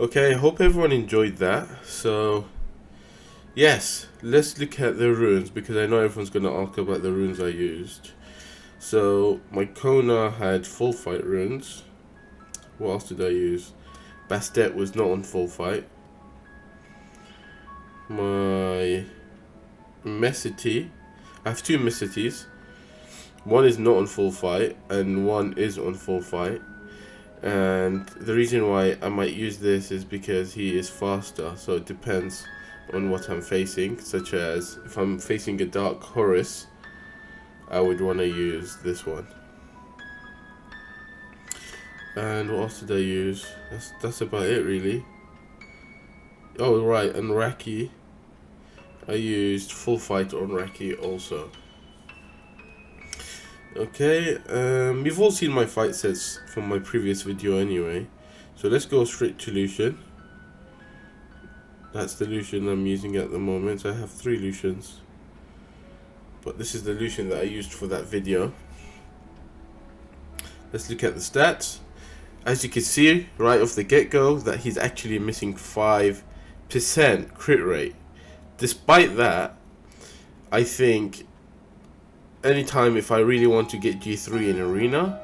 Okay, I hope everyone enjoyed that. So, yes, let's look at the runes because I know everyone's going to ask about the runes I used. So, my Kona had full fight runes. What else did I use? Bastet was not on full fight. My Messity, I have two Messities. One is not on full fight and one is on full fight. And the reason why I might use this is because he is faster, so it depends on what I'm facing, such as if I'm facing a Dark Horus, I would want to use this one. And what else did I use? That's about it really. Oh right, and Raki, I used full fight on Raki also. Okay, you've all seen my fight sets from my previous video anyway, so let's go straight to Lushen. That's the Lushen I'm using at the moment. I have 3 Lushens, but this is the Lushen that I used for that video. Let's look at the stats. As you can see right off the get-go that he's actually missing 5% crit rate. Despite that, I think anytime if I really want to get G3 in arena,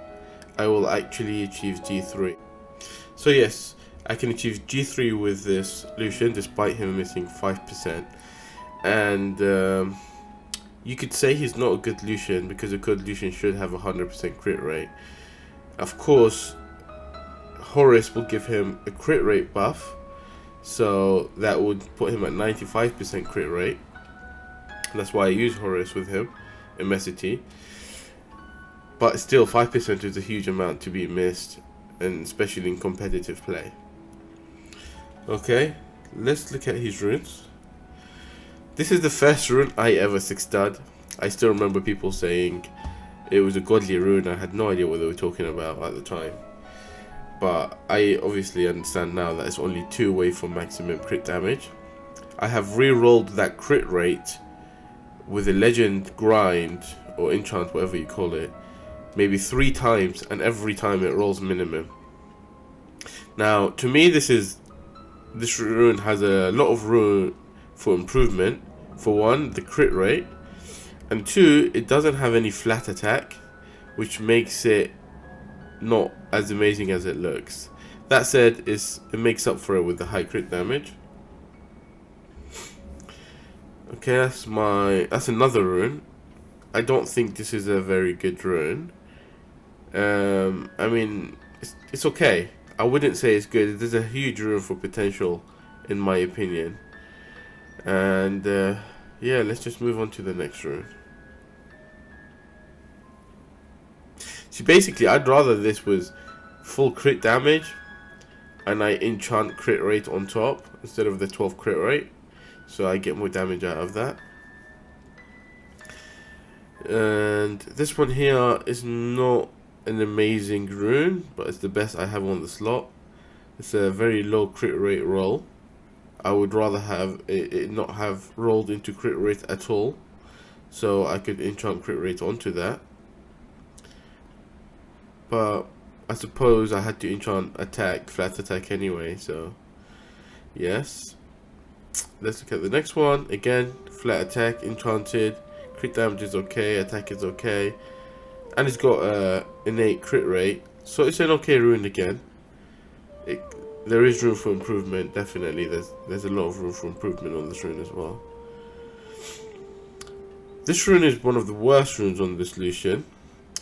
I will actually achieve G3. So yes, I can achieve G3 with this Lushen despite him missing 5%. And you could say he's not a good Lushen because a good Lushen should have a 100% crit rate. Of course, Horus will give him a crit rate buff, so that would put him at 95% crit rate. That's why I use Horus with him. Immensity, but still 5% is a huge amount to be missed, and especially in competitive play. Okay, let's look at his runes. This is the first rune I ever 6-starred. I still remember people saying it was a godly rune. I had no idea what they were talking about at the time, but I obviously understand now that it's only 2 away from maximum crit damage. I have re-rolled that crit rate with a legend grind or enchant, whatever you call it, maybe 3 times, and every time it rolls minimum. Now to me this rune has a lot of room for improvement. For one, the crit rate, and 2, it doesn't have any flat attack, which makes it not as amazing as it looks. That said, it makes up for it with the high crit damage. Okay, that's another rune. I don't think this is a very good rune. I mean, it's okay. I wouldn't say it's good. There's a huge rune for potential, in my opinion. And yeah, let's just move on to the next rune. See, basically, I'd rather this was full crit damage, and I enchant crit rate on top instead of the 12 crit rate. So I get more damage out of that. And this one here is not an amazing rune, but it's the best I have on the slot. It's a very low crit rate roll. I would rather have it not have rolled into crit rate at all, so I could enchant crit rate onto that. But I suppose I had to enchant attack, flat attack anyway, so yes. Let's look at the next one. Again, flat attack, enchanted, crit damage is okay, attack is okay, and it's got innate crit rate, so it's an okay rune again. There is room for improvement, definitely. There's a lot of room for improvement on this rune as well. This rune is one of the worst runes on this Lushen.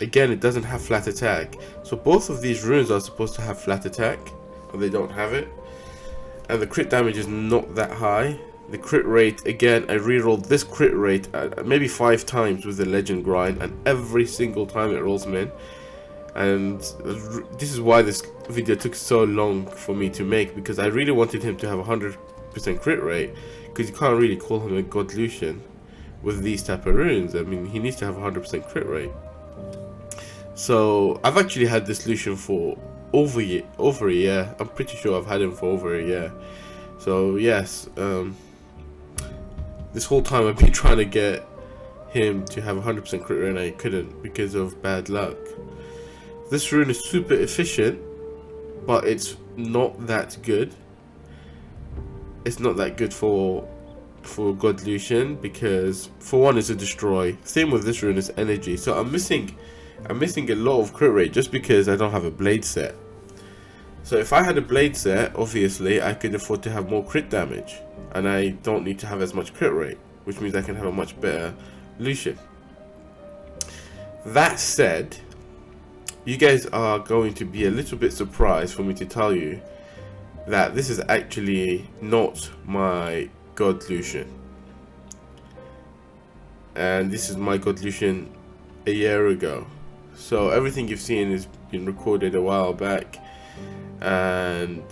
Again, it doesn't have flat attack, so both of these runes are supposed to have flat attack, and they don't have it. And the crit damage is not that high. The crit rate, again, I rerolled this crit rate maybe 5 times with the legend grind, and every single time it rolls min. And this is why this video took so long for me to make, because I really wanted him to have 100% crit rate, because you can't really call him a god Lushen with these type of runes. I mean, he needs to have 100% crit rate. So I've actually had this Lushen for over a year. I'm pretty sure I've had him for over a year. So yes, this whole time I've been trying to get him to have 100% crit rate, and I couldn't because of bad luck. This rune is super efficient, but it's not that good. it's not that good for God Lushen, because for one, it's a destroy. Same with this rune, is energy. So I'm missing a lot of crit rate just because I don't have a blade set. So if I had a blade set, obviously I could afford to have more crit damage, and I don't need to have as much crit rate, which means I can have a much better Lushen. That said, you guys are going to be a little bit surprised for me to tell you that this is actually not my God Lushen, and this is my God Lushen a year ago. So everything you've seen has been recorded a while back, and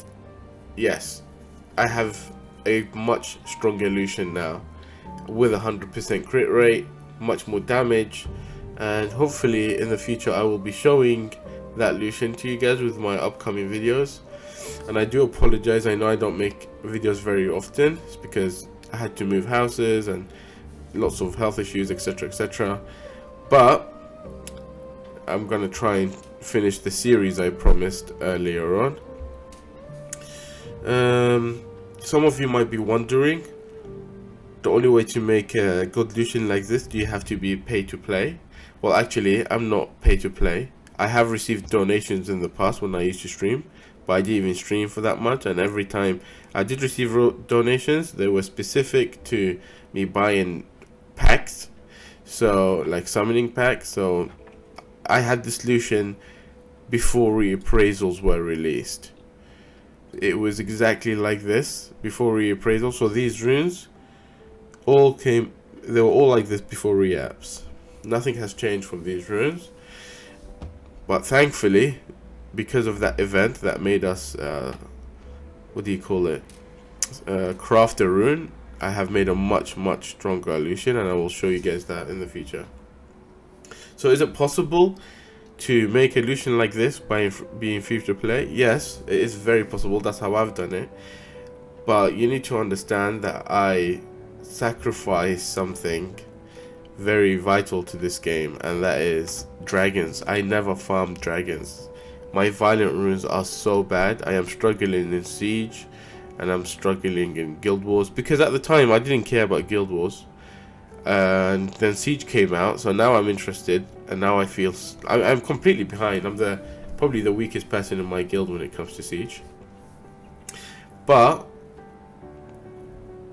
yes, I have a much stronger Lushen now with 100% crit rate, much more damage, and hopefully in the future I will be showing that Lushen to you guys with my upcoming videos. And I do apologize, I know I don't make videos very often. It's because I had to move houses and lots of health issues, etc, etc. But I'm gonna try and finish the series I promised earlier on. Some of you might be wondering, the only way to make a God Lushen like this, do you have to be pay to play? Well, actually, I'm not pay to play. I have received donations in the past when I used to stream, but I didn't even stream for that much, and every time I did receive donations, they were specific to me buying packs, so like summoning packs. So I had this Lushen before reappraisals were released. It was exactly like this before reappraisal. So these runes all came, they were all like this before reapps. Nothing has changed from these runes, but thankfully, because of that event that made us what do you call it, craft a rune, I have made a much stronger Lushen, and I will show you guys that in the future. So is it possible to make a Lushen like this by being free to play? Yes, it is very possible. That's how I've done it. But you need to understand that I sacrifice something very vital to this game, and that is dragons. I never farmed dragons. My violent runes are so bad. I am struggling in Siege, and I'm struggling in Guild Wars, because at the time I didn't care about Guild Wars, and then Siege came out, so now I'm interested, and now I feel I'm completely behind. I'm probably the weakest person in my guild when it comes to Siege. But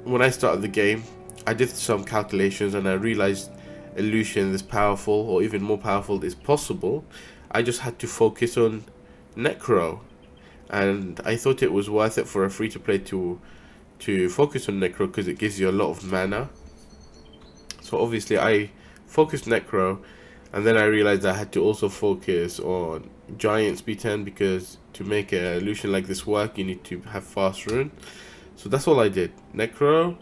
when I started the game, I did some calculations, and I realized a Lushen this powerful, or even more powerful, is possible. I just had to focus on Necro, and I thought it was worth it for a free to play to focus on Necro, because it gives you a lot of mana. So obviously I focused Necro, and then I realized I had to also focus on Giants B10, because to make a Lushen like this work, you need to have fast rune. So that's all I did, Necro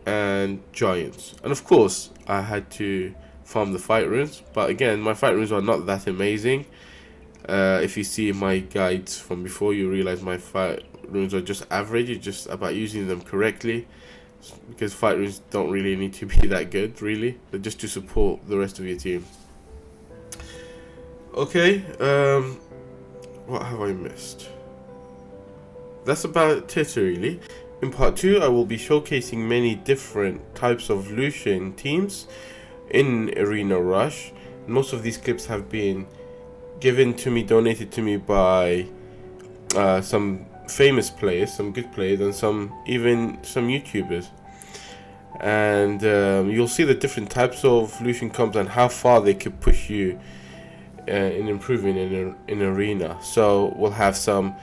and Giants. And of course I had to farm the fight runes, but again, my fight runes are not that amazing. If you see my guides from before, you realize my fight runes are just average. It's just about using them correctly, because fight runes don't really need to be that good, really. They're just to support the rest of your team. Okay, what have I missed? That's about it, really. In part 2, I will be showcasing many different types of Lushen teams in Arena Rush. Most of these clips have been given to me, donated to me by some famous players, some good players, and even some YouTubers. And you'll see the different types of Lushen comps and how far they could push you in improving in Arena. So we'll have some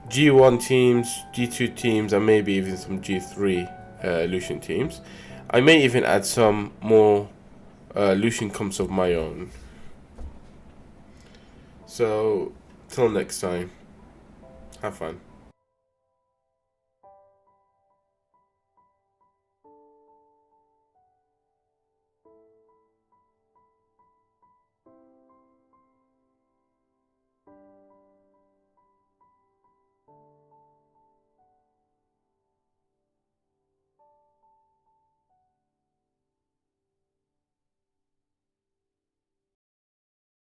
G1 teams, G2 teams, and maybe even some G3 Lushen teams. I may even add some more Lushen comps of my own. So till next time, have fun.